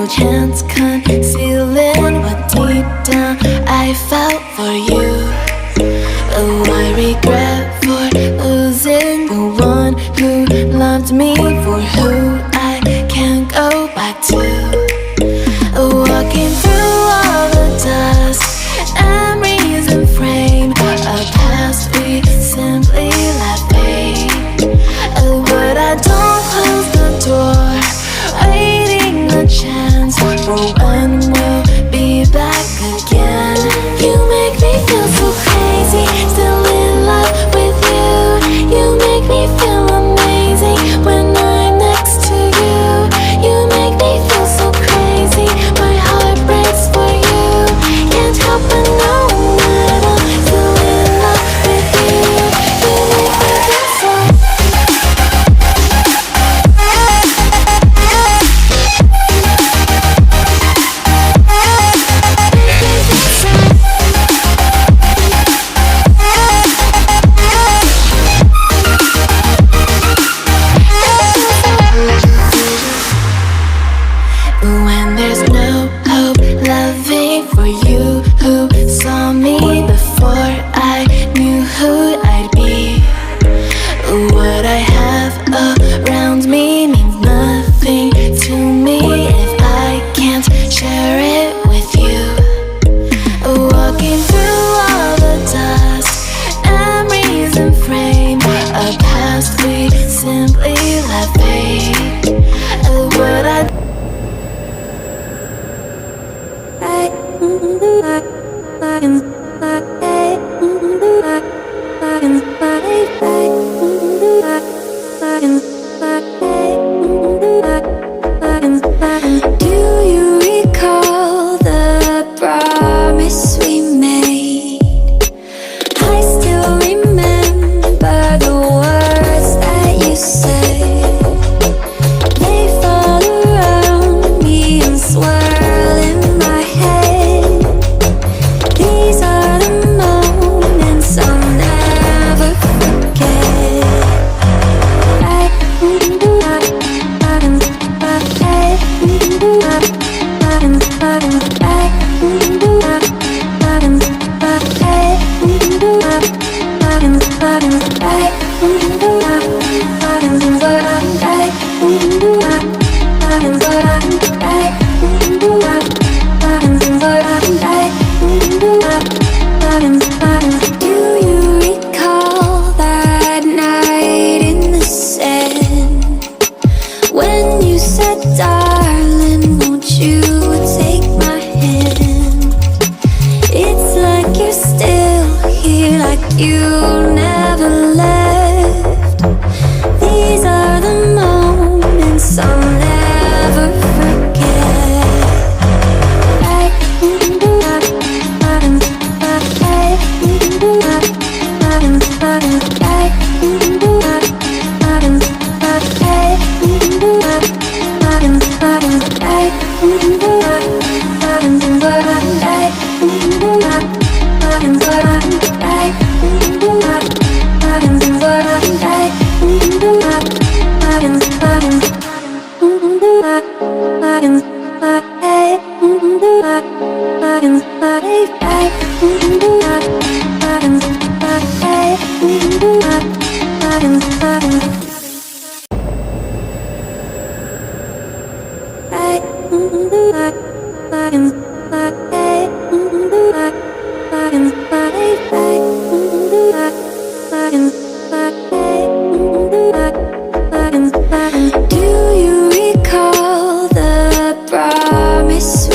no chance concealing what deep down I felt for you. Oh, I regret for losing the one who loved me, for who I can't go back to. Walking through all the dust, memories and frame, a past we simply let fade. Oh, but I don't close the door, waiting a chance for when we'll be back again. You make me feel so crazy, still in love with you. You make me feel amazing when I'm next to you. You make me feel so crazy, my heart breaks for you. Can't help but know that I'm still in love with you. You make me feel so. When there's no hope, loving for you who saw me before I knew who I'd be. What I have around me means nothing to me if I can't share it with you. Walking through all the dust, memories and frame, a past we simply let fade. What I do you recall the promise we made? I still remember the words that you said. They fall around me and swirl in my head. These are the moments I'll never forget. Do you recall that night in the sand when you said, darling, won't you take my hand? It's like you're still here, like you never left. These are the moments I'll never forget. Do you recall the promise